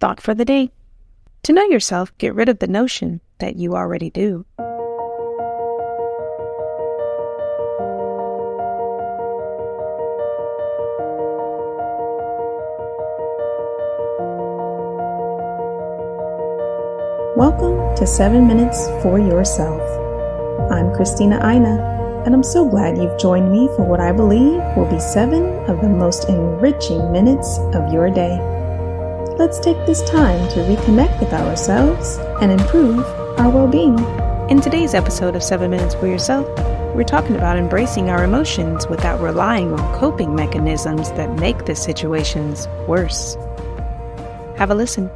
Thought for the day. To know yourself, get rid of the notion that you already do. Welcome to 7 Minutes for Yourself. I'm Christina, and I'm so glad you've joined me for what I believe will be 7 of the most enriching minutes of your day. Let's take this time to reconnect with ourselves and improve our well-being. In today's episode of 7 Minutes for Yourself, we're talking about embracing our emotions without relying on coping mechanisms that make the situations worse. Have a listen.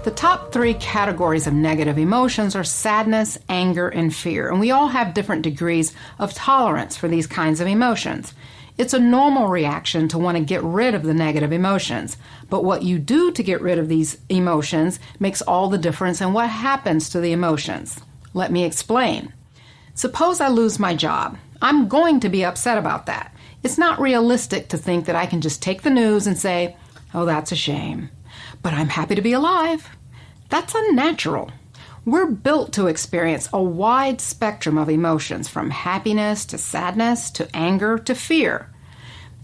The top 3 categories of negative emotions are sadness, anger, and fear, and we all have different degrees of tolerance for these kinds of emotions. It's a normal reaction to want to get rid of the negative emotions, but what you do to get rid of these emotions makes all the difference in what happens to the emotions. Let me explain. Suppose I lose my job. I'm going to be upset about that. It's not realistic to think that I can just take the news and say, "Oh, that's a shame, but I'm happy to be alive." That's unnatural. We're built to experience a wide spectrum of emotions, from happiness to sadness to anger to fear.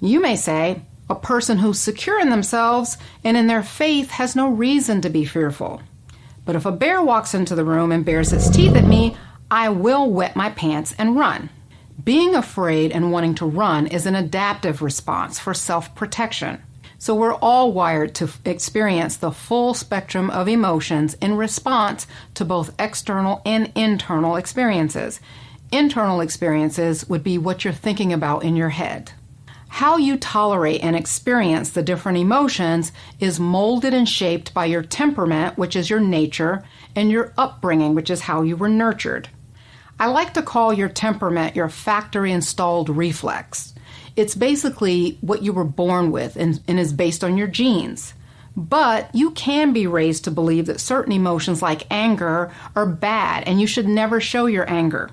You may say, a person who's secure in themselves and in their faith has no reason to be fearful. But if a bear walks into the room and bares its teeth at me, I will wet my pants and run. Being afraid and wanting to run is an adaptive response for self-protection. So we're all wired to experience the full spectrum of emotions in response to both external and internal experiences. Internal experiences would be what you're thinking about in your head. How you tolerate and experience the different emotions is molded and shaped by your temperament, which is your nature, and your upbringing, which is how you were nurtured. I like to call your temperament your factory-installed reflex. It's basically what you were born with and is based on your genes. But you can be raised to believe that certain emotions like anger are bad and you should never show your anger.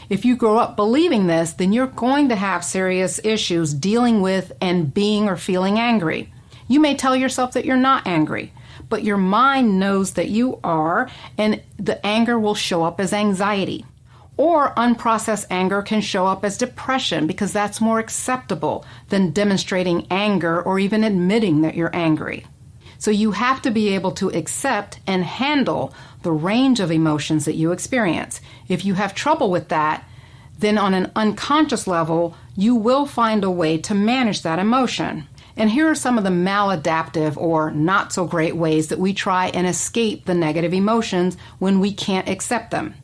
If you grow up believing this, then you're going to have serious issues dealing with and being or feeling angry. You may tell yourself that you're not angry, but your mind knows that you are, and the anger will show up as anxiety. Or unprocessed anger can show up as depression because that's more acceptable than demonstrating anger or even admitting that you're angry. So you have to be able to accept and handle the range of emotions that you experience. If you have trouble with that, then on an unconscious level, you will find a way to manage that emotion. And here are some of the maladaptive or not so great ways that we try and escape the negative emotions when we can't accept them.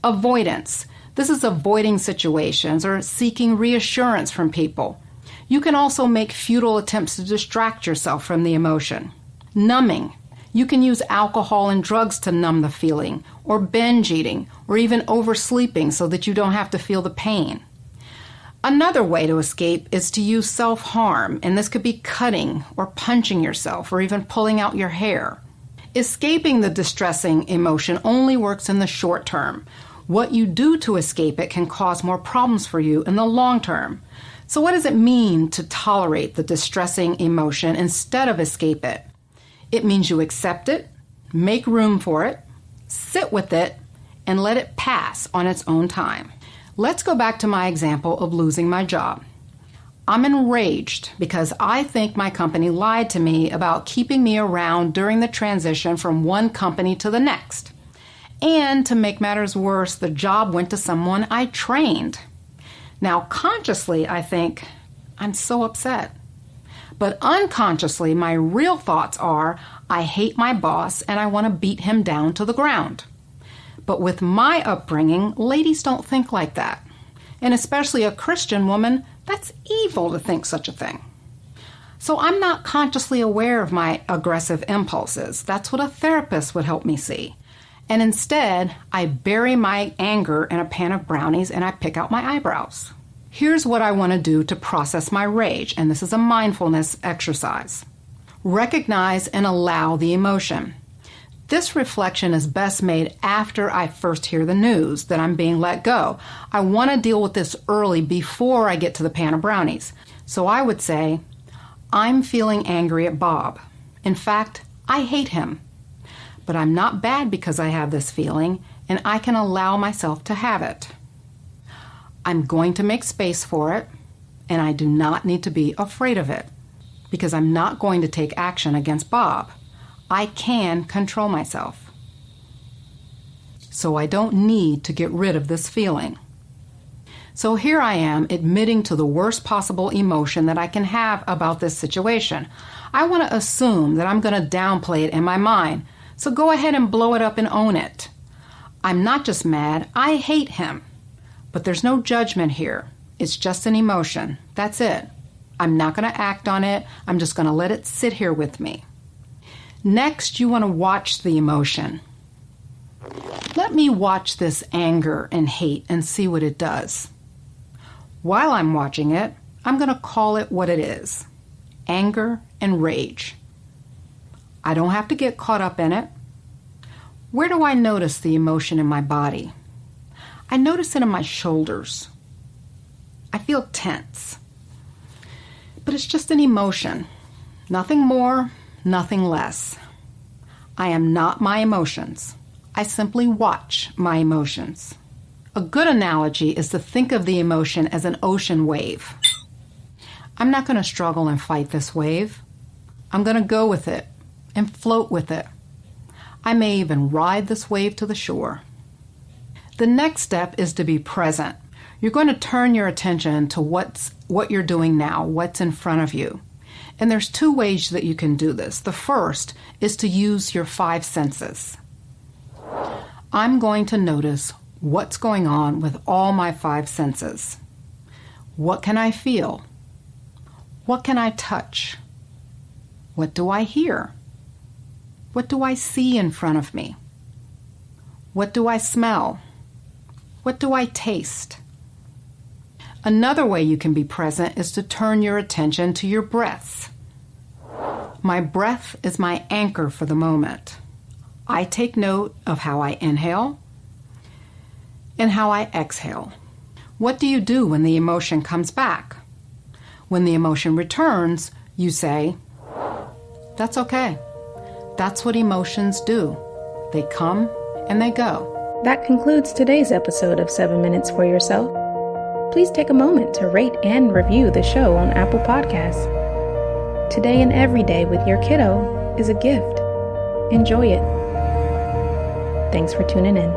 Avoidance. This is avoiding situations or seeking reassurance from people. You can also make futile attempts to distract yourself from the emotion. Numbing. You can use alcohol and drugs to numb the feeling, or binge eating, or even oversleeping so that you don't have to feel the pain. Another way to escape is to use self-harm, and this could be cutting or punching yourself or even pulling out your hair. Escaping the distressing emotion only works in the short term. What you do to escape it can cause more problems for you in the long term. So what does it mean to tolerate the distressing emotion instead of escape it? It means you accept it, make room for it, sit with it, and let it pass on its own time. Let's go back to my example of losing my job. I'm enraged because I think my company lied to me about keeping me around during the transition from one company to the next. And to make matters worse, the job went to someone I trained. Now, consciously, I think, I'm so upset. But unconsciously, my real thoughts are, I hate my boss and I want to beat him down to the ground. But with my upbringing, ladies don't think like that. And especially a Christian woman, that's evil to think such a thing. So I'm not consciously aware of my aggressive impulses. That's what a therapist would help me see. And instead, I bury my anger in a pan of brownies and I pick out my eyebrows. Here's what I want to do to process my rage, and this is a mindfulness exercise. Recognize and allow the emotion. This reflection is best made after I first hear the news that I'm being let go. I want to deal with this early before I get to the pan of brownies. So I would say, I'm feeling angry at Bob. In fact, I hate him. but I'm not bad because I have this feeling, and I can allow myself to have it. I'm going to make space for it, and I do not need to be afraid of it because I'm not going to take action against Bob. I can control myself. So I don't need to get rid of this feeling. So here I am admitting to the worst possible emotion that I can have about this situation. I want to assume that I'm going to downplay it in my mind, so go ahead and blow it up and own it. I'm not just mad, I hate him. But there's no judgment here. It's just an emotion. That's it. I'm not going to act on it. I'm just going to let it sit here with me. Next, you want to watch the emotion. Let me watch this anger and hate and see what it does. While I'm watching it, I'm going to call it what it is: anger and rage. I don't have to get caught up in it. Where do I notice the emotion in my body? I notice it in my shoulders. I feel tense. But it's just an emotion. Nothing more, nothing less. I am not my emotions. I simply watch my emotions. A good analogy is to think of the emotion as an ocean wave. I'm not going to struggle and fight this wave. I'm going to go with it and float with it. I may even ride this wave to the shore. The next step is to be present. You're going to turn your attention to what you're doing now, what's in front of you. And there's two ways that you can do this. The first is to use your 5 senses. I'm going to notice what's going on with all my 5 senses. What can I feel? What can I touch? What do I hear? What do I see in front of me? What do I smell? What do I taste? Another way you can be present is to turn your attention to your breath. My breath is my anchor for the moment. I take note of how I inhale and how I exhale. What do you do when the emotion comes back? When the emotion returns, you say, "That's okay. That's what emotions do. They come and they go." That concludes today's episode of 7 Minutes for Yourself. Please take a moment to rate and review the show on Apple Podcasts. Today and every day with your kiddo is a gift. Enjoy it. Thanks for tuning in.